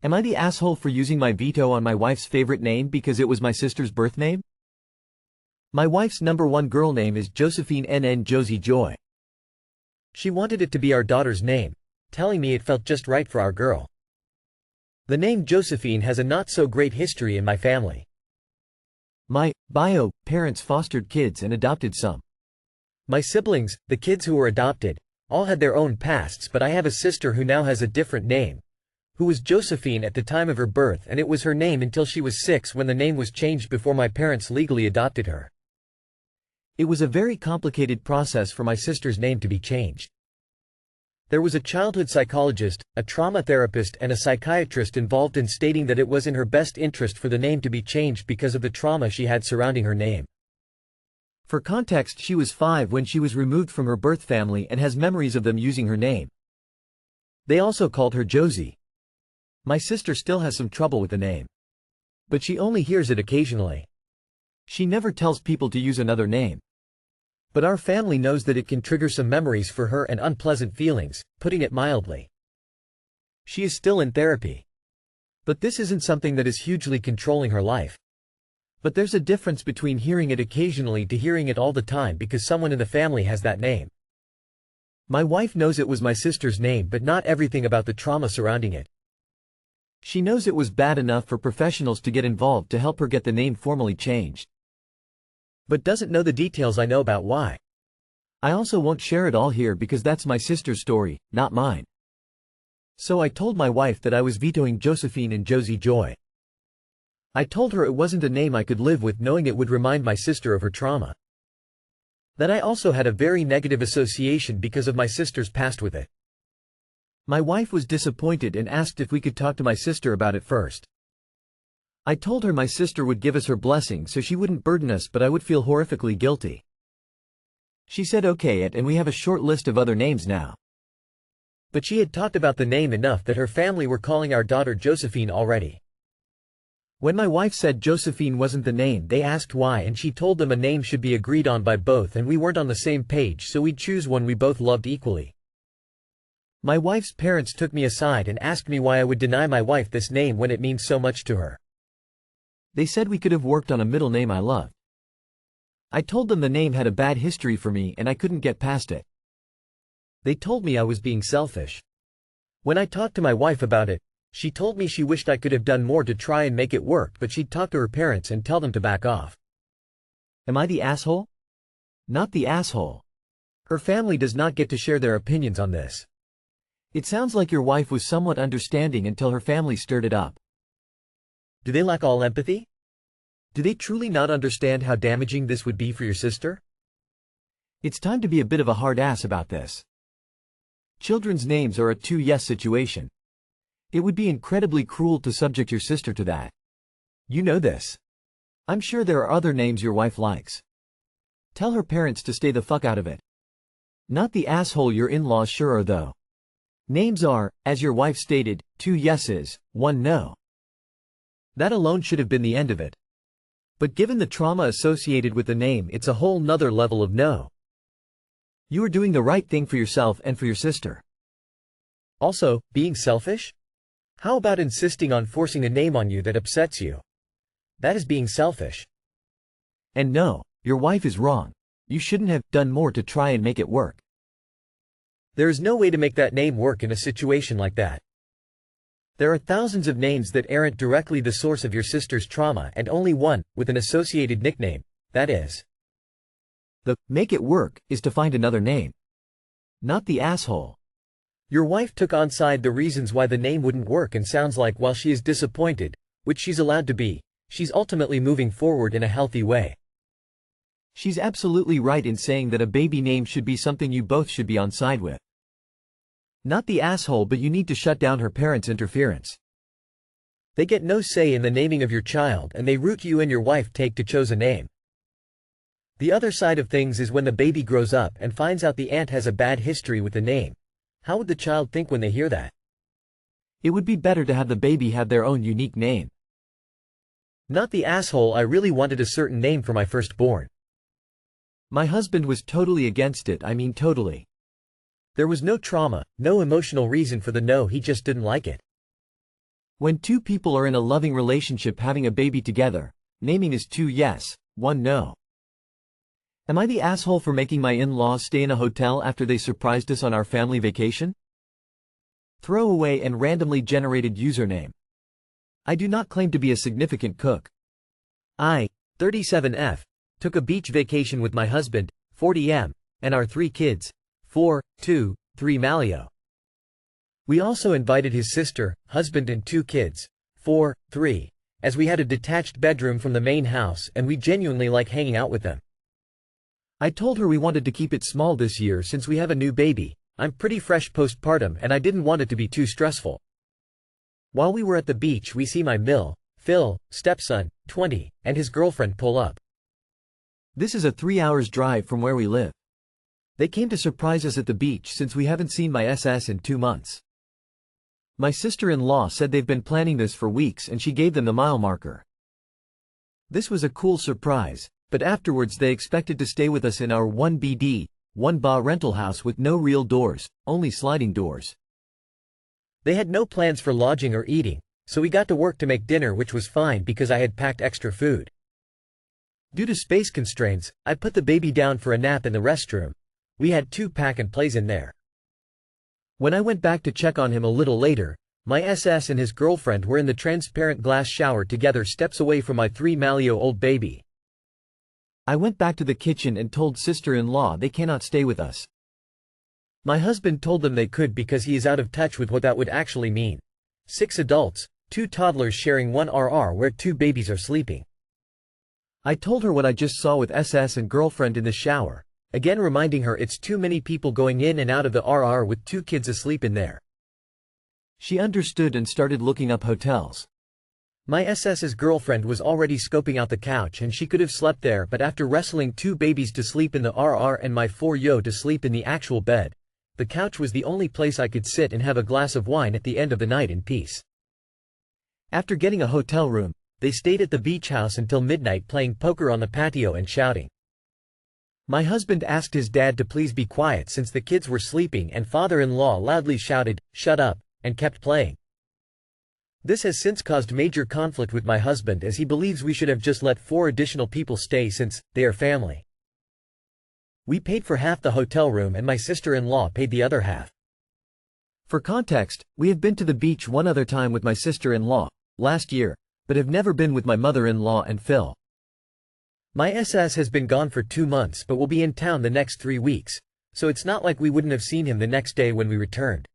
Am I the asshole for using my veto on my wife's favorite name because it was my sister's birth name? My wife's number one girl name is Josephine NN Josie Joy. She wanted it to be our daughter's name, telling me it felt just right for our girl. The name Josephine has a not-so-great history in my family. My parents fostered kids and adopted some. My siblings, the kids who were adopted, all had their own pasts, but I have a sister who now has a different name, who was Josephine at the time of her birth, and it was her name until she was 6 when the name was changed before my parents legally adopted her. It was a very complicated process for my sister's name to be changed. There was a childhood psychologist, a trauma therapist and a psychiatrist involved in stating that it was in her best interest for the name to be changed because of the trauma she had surrounding her name. For context, she was 5 when she was removed from her birth family and has memories of them using her name. They also called her Josie. My sister still has some trouble with the name, but she only hears it occasionally. She never tells people to use another name. But our family knows that it can trigger some memories for her and unpleasant feelings, putting it mildly. She is still in therapy. But this isn't something that is hugely controlling her life. But there's a difference between hearing it occasionally to hearing it all the time because someone in the family has that name. My wife knows it was my sister's name, but not everything about the trauma surrounding it. She knows it was bad enough for professionals to get involved to help her get the name formally changed, but doesn't know the details I know about why. I also won't share it all here because that's my sister's story, not mine. So I told my wife that I was vetoing Josephine and Josie Joy. I told her it wasn't a name I could live with, knowing it would remind my sister of her trauma. That I also had a very negative association because of my sister's past with it. My wife was disappointed and asked if we could talk to my sister about it first. I told her my sister would give us her blessing so she wouldn't burden us, but I would feel horrifically guilty. She said okay, and we have a short list of other names now. But she had talked about the name enough that her family were calling our daughter Josephine already. When my wife said Josephine wasn't the name, they asked why, and she told them a name should be agreed on by both and we weren't on the same page, so we'd choose one we both loved equally. My wife's parents took me aside and asked me why I would deny my wife this name when it means so much to her. They said we could have worked on a middle name I loved. I told them the name had a bad history for me and I couldn't get past it. They told me I was being selfish. When I talked to my wife about it, she told me she wished I could have done more to try and make it work, but she'd talk to her parents and tell them to back off. Am I the asshole? Not the asshole. Her family does not get to share their opinions on this. It sounds like your wife was somewhat understanding until her family stirred it up. Do they lack all empathy? Do they truly not understand how damaging this would be for your sister? It's time to be a bit of a hard ass about this. Children's names are a 2-yes situation. It would be incredibly cruel to subject your sister to that. You know this. I'm sure there are other names your wife likes. Tell her parents to stay the fuck out of it. Not the asshole your in-laws sure are though. Names are, as your wife stated, 2 yeses, 1 no. That alone should have been the end of it. But given the trauma associated with the name, it's a whole nother level of no. You are doing the right thing for yourself and for your sister. Also, being selfish? How about insisting on forcing a name on you that upsets you? That is being selfish. And no, your wife is wrong. You shouldn't have done more to try and make it work. There is no way to make that name work in a situation like that. There are thousands of names that aren't directly the source of your sister's trauma and only one, with an associated nickname, that is. The make it work is to find another name. Not the asshole. Your wife took on side the reasons why the name wouldn't work and sounds like while she is disappointed, which she's allowed to be, she's ultimately moving forward in a healthy way. She's absolutely right in saying that a baby name should be something you both should be on side with. Not the asshole, but you need to shut down her parents' interference. They get no say in the naming of your child and they root you and your wife take to choose a name. The other side of things is when the baby grows up and finds out the aunt has a bad history with the name. How would the child think when they hear that? It would be better to have the baby have their own unique name. Not the asshole, I really wanted a certain name for my firstborn. My husband was totally against it, I mean totally. There was no trauma, no emotional reason for the no, he just didn't like it. When two people are in a loving relationship having a baby together, naming is 2 yes, 1 no. Am I the asshole for making my in-laws stay in a hotel after they surprised us on our family vacation? Throwaway and randomly generated username. I do not claim to be a significant cook. I, 37F, took a beach vacation with my husband, 40M, and our 3 kids, 4, 2, 3 Malio. We also invited his sister, husband and 2 kids, 4, 3, as we had a detached bedroom from the main house and we genuinely like hanging out with them. I told her we wanted to keep it small this year since we have a new baby. I'm pretty fresh postpartum and I didn't want it to be too stressful. While we were at the beach we see my Phil, stepson, 20, and his girlfriend pull up. This is a 3 hours drive from where we live. They came to surprise us at the beach since we haven't seen my SS in 2 months. My sister-in-law said they've been planning this for weeks and she gave them the mile marker. This was a cool surprise, but afterwards they expected to stay with us in our 1BD, 1 ba rental house with no real doors, only sliding doors. They had no plans for lodging or eating, so we got to work to make dinner, which was fine because I had packed extra food. Due to space constraints, I put the baby down for a nap in the restroom. We had 2 pack and plays in there. When I went back to check on him a little later, my SS and his girlfriend were in the transparent glass shower together steps away from my 3 Malio-old baby. I went back to the kitchen and told sister-in-law they cannot stay with us. My husband told them they could because he is out of touch with what that would actually mean. 6 adults, 2 toddlers sharing 1 RR where 2 babies are sleeping. I told her what I just saw with SS and girlfriend in the shower, again reminding her it's too many people going in and out of the RR with 2 kids asleep in there. She understood and started looking up hotels. My SS's girlfriend was already scoping out the couch and she could have slept there, but after wrestling 2 babies to sleep in the RR and my 4-yo to sleep in the actual bed, the couch was the only place I could sit and have a glass of wine at the end of the night in peace. After getting a hotel room, they stayed at the beach house until midnight playing poker on the patio and shouting. My husband asked his dad to please be quiet since the kids were sleeping and father-in-law loudly shouted, "Shut up," and kept playing. This has since caused major conflict with my husband as he believes we should have just let 4 additional people stay since they are family. We paid for half the hotel room and my sister-in-law paid the other half. For context, we have been to the beach one other time with my sister-in-law, last year, but have never been with my mother-in-law and Phil. My SS has been gone for 2 months but will be in town the next 3 weeks, so it's not like we wouldn't have seen him the next day when we returned.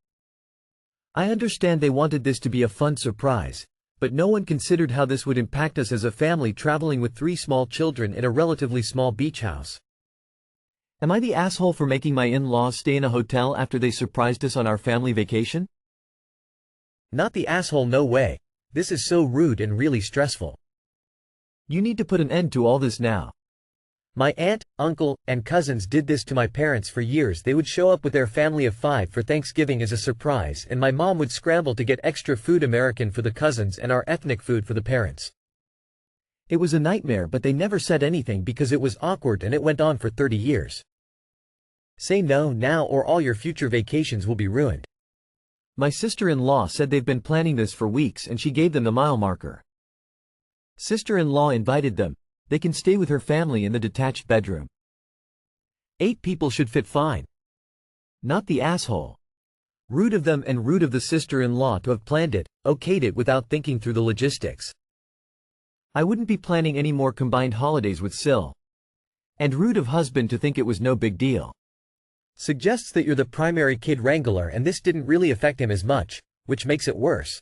I understand they wanted this to be a fun surprise, but no one considered how this would impact us as a family traveling with 3 small children in a relatively small beach house. Am I the asshole for making my in-laws stay in a hotel after they surprised us on our family vacation? Not the asshole, no way. This is so rude and really stressful. You need to put an end to all this now. My aunt, uncle, and cousins did this to my parents for years. They would show up with their family of 5 for Thanksgiving as a surprise and my mom would scramble to get extra food, American for the cousins and our ethnic food for the parents. It was a nightmare, but they never said anything because it was awkward and it went on for 30 years. Say no now or all your future vacations will be ruined. My sister-in-law said they've been planning this for weeks and she gave them the mile marker. Sister-in-law invited them. They can stay with her family in the detached bedroom. 8 people should fit fine. Not the asshole. Rude of them and rude of the sister-in-law to have planned it, okayed it without thinking through the logistics. I wouldn't be planning any more combined holidays with Sil. And rude of husband to think it was no big deal. Suggests that you're the primary kid wrangler and this didn't really affect him as much, which makes it worse.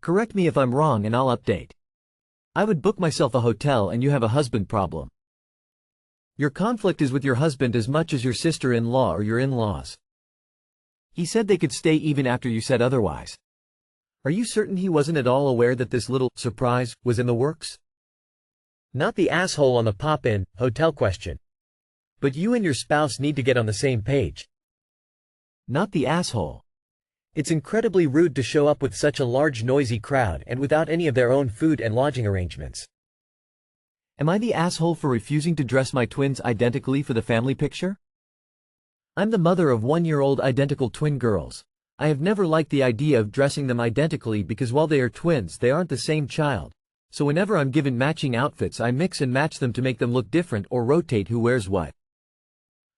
Correct me if I'm wrong and I'll update. I would book myself a hotel and you have a husband problem. Your conflict is with your husband as much as your sister-in-law or your in-laws. He said they could stay even after you said otherwise. Are you certain he wasn't at all aware that this little surprise was in the works? Not the asshole on the pop-in hotel question. But you and your spouse need to get on the same page. Not the asshole. It's incredibly rude to show up with such a large noisy crowd and without any of their own food and lodging arrangements. Am I the asshole for refusing to dress my twins identically for the family picture? I'm the mother of 1-year-old identical twin girls. I have never liked the idea of dressing them identically because while they are twins, they aren't the same child. So whenever I'm given matching outfits, I mix and match them to make them look different or rotate who wears what.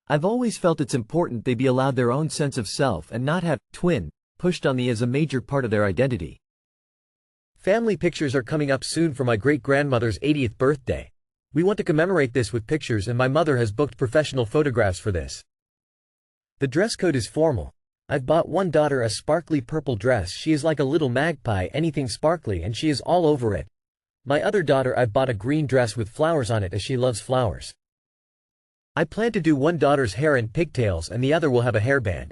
I've always felt it's important they be allowed their own sense of self and not have twin pushed on me as a major part of their identity. Family pictures are coming up soon for my great-grandmother's 80th birthday. We want to commemorate this with pictures, and my mother has booked professional photographs for this. The dress code is formal. I've bought one daughter a sparkly purple dress. She is like a little magpie, anything sparkly, and she is all over it. My other daughter I've bought a green dress with flowers on it as she loves flowers. I plan to do one daughter's hair in pigtails and the other will have a hairband.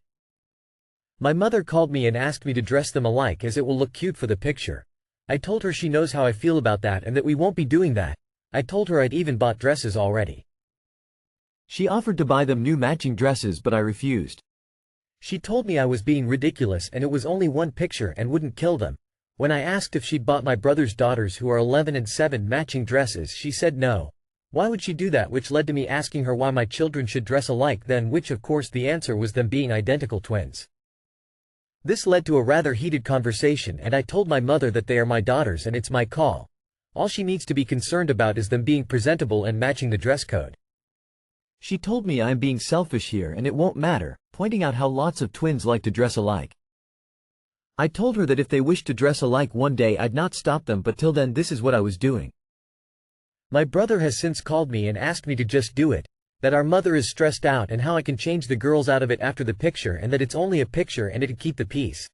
My mother called me and asked me to dress them alike as it will look cute for the picture. I told her she knows how I feel about that and that we won't be doing that. I told her I'd even bought dresses already. She offered to buy them new matching dresses, but I refused. She told me I was being ridiculous and it was only one picture and wouldn't kill them. When I asked if she'd bought my brother's daughters, who are 11 and 7, matching dresses, she said no. Why would she do that, which led to me asking her why my children should dress alike then, which of course the answer was them being identical twins. This led to a rather heated conversation and I told my mother that they are my daughters and it's my call. All she needs to be concerned about is them being presentable and matching the dress code. She told me I am being selfish here and it won't matter, pointing out how lots of twins like to dress alike. I told her that if they wished to dress alike one day I'd not stop them, but till then this is what I was doing. My brother has since called me and asked me to just do it, that our mother is stressed out and how I can change the girls out of it after the picture and that it's only a picture and it'd keep the peace.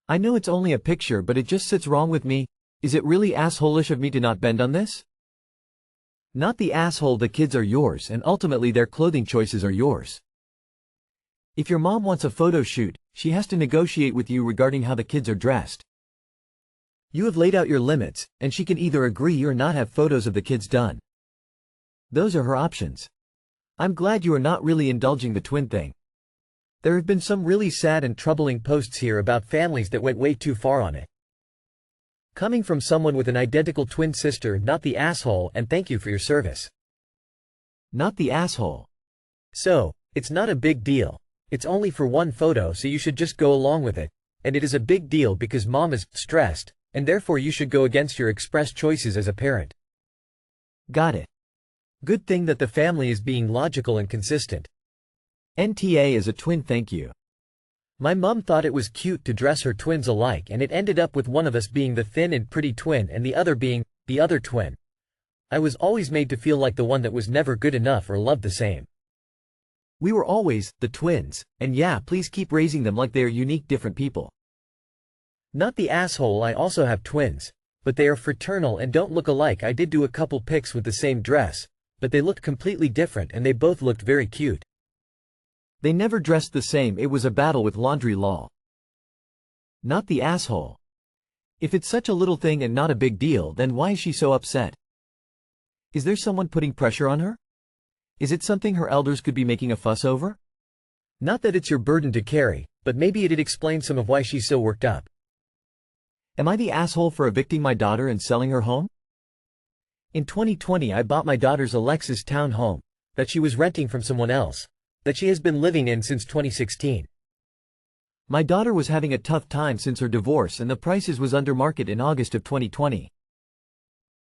I know it's only a picture, but it just sits wrong with me. Is it really asshole-ish of me to not bend on this? Not the asshole, the kids are yours and ultimately their clothing choices are yours. If your mom wants a photo shoot, she has to negotiate with you regarding how the kids are dressed. You have laid out your limits, and she can either agree or not have photos of the kids done. Those are her options. I'm glad you are not really indulging the twin thing. There have been some really sad and troubling posts here about families that went way too far on it. Coming from someone with an identical twin sister, not the asshole, and thank you for your service. Not the asshole. So, it's not a big deal. It's only for one photo, so you should just go along with it. And it is a big deal because mom is stressed, and therefore you should go against your expressed choices as a parent. Got it. Good thing that the family is being logical and consistent. NTA is a twin, thank you. My mom thought it was cute to dress her twins alike, and it ended up with one of us being the thin and pretty twin and the other being the other twin. I was always made to feel like the one that was never good enough or loved the same. We were always the twins, and yeah, please keep raising them like they are unique, different people. Not the asshole, I also have twins, but they are fraternal and don't look alike. I did do a couple pics with the same dress, but they looked completely different and they both looked very cute. They never dressed the same, it was a battle with laundry, lol. Not the asshole. If it's such a little thing and not a big deal, then why is she so upset? Is there someone putting pressure on her? Is it something her elders could be making a fuss over? Not that it's your burden to carry, but maybe it'd explain some of why she's so worked up. Am I the asshole for evicting my daughter and selling her home? In 2020 I bought my daughter's Alexis town home, that she was renting from someone else, that she has been living in since 2016. My daughter was having a tough time since her divorce and the prices was under market in August of 2020.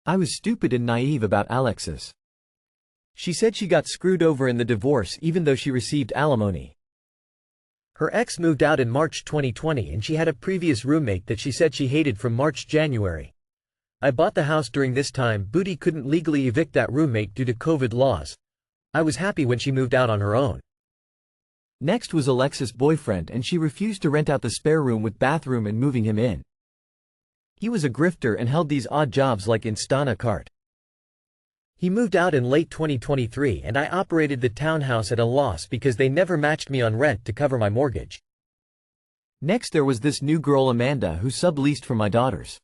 I was stupid and naive about Alexis. She said she got screwed over in the divorce even though she received alimony. Her ex moved out in March 2020 and she had a previous roommate that she said she hated from March-January. I bought the house during this time. Booty couldn't legally evict that roommate due to COVID laws. I was happy when she moved out on her own. Next was Alexis' boyfriend, and she refused to rent out the spare room with bathroom and moving him in. He was a grifter and held these odd jobs like Instana cart. He moved out in late 2023 and I operated the townhouse at a loss because they never matched me on rent to cover my mortgage. Next there was this new girl Amanda who subleased from my daughters.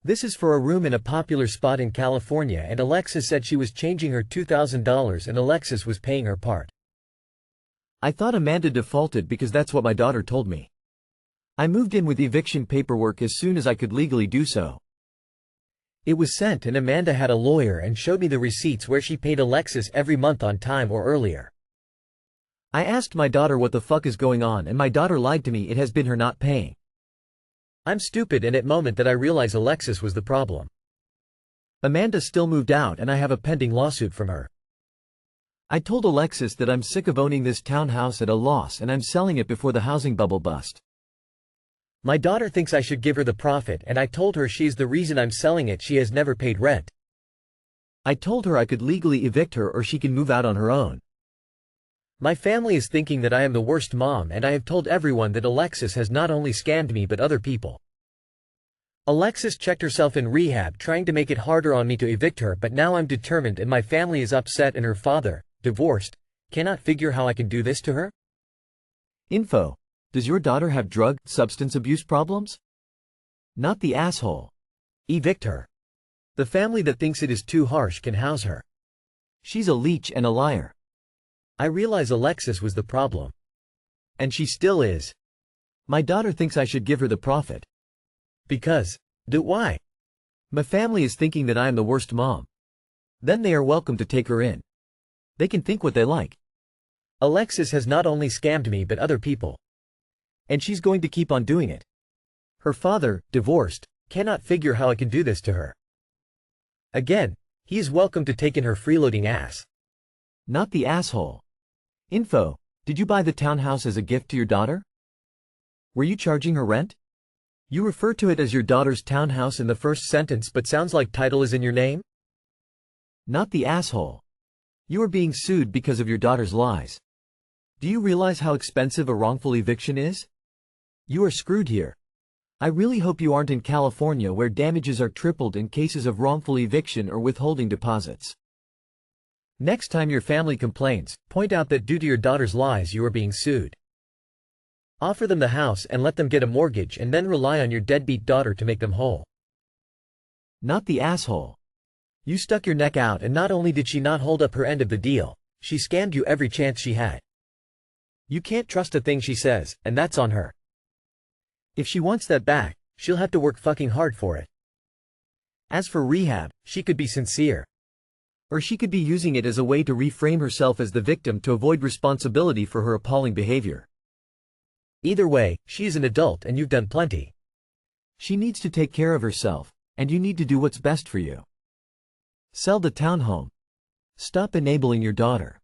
This is for a room in a popular spot in California, and Alexis said she was changing her $2,000 and Alexis was paying her part. I thought Amanda defaulted because that's what my daughter told me. I moved in with eviction paperwork as soon as I could legally do so. It was sent and Amanda had a lawyer and showed me the receipts where she paid Alexis every month on time or earlier. I asked my daughter what the fuck is going on and my daughter lied to me it has been her not paying. I'm stupid and at moment that I realize Alexis was the problem. Amanda still moved out and I have a pending lawsuit from her. I told Alexis that I'm sick of owning this townhouse at a loss and I'm selling it before the housing bubble bust. My daughter thinks I should give her the profit and I told her she's the reason I'm selling it. She has never paid rent. I told her I could legally evict her or she can move out on her own. My family is thinking that I am the worst mom and I have told everyone that Alexis has not only scammed me but other people. Alexis checked herself in rehab trying to make it harder on me to evict her, but now I'm determined and my family is upset and her father, divorced, cannot figure how I can do this to her. Info. Does your daughter have drug, substance abuse problems? Not the asshole. Evict her. The family that thinks it is too harsh can house her. She's a leech and a liar. I realize Alexis was the problem. And she still is. My daughter thinks I should give her the profit. Because. Why? My family is thinking that I am the worst mom. Then they are welcome to take her in. They can think what they like. Alexis has not only scammed me but other people. And she's going to keep on doing it. Her father, divorced, cannot figure how I can do this to her. Again, he is welcome to take in her freeloading ass. Not the asshole. Info. Did you buy the townhouse as a gift to your daughter? Were you charging her rent? You refer to it as your daughter's townhouse in the first sentence but sounds like title is in your name? Not the asshole. You are being sued because of your daughter's lies. Do you realize how expensive a wrongful eviction is? You are screwed here. I really hope you aren't in California where damages are tripled in cases of wrongful eviction or withholding deposits. Next time your family complains, point out that due to your daughter's lies you are being sued. Offer them the house and let them get a mortgage and then rely on your deadbeat daughter to make them whole. Not the asshole. You stuck your neck out and not only did she not hold up her end of the deal, she scammed you every chance she had. You can't trust a thing she says, and that's on her. If she wants that back, she'll have to work fucking hard for it. As for rehab, she could be sincere. Or she could be using it as a way to reframe herself as the victim to avoid responsibility for her appalling behavior. Either way, she is an adult and you've done plenty. She needs to take care of herself, and you need to do what's best for you. Sell the townhome. Stop enabling your daughter.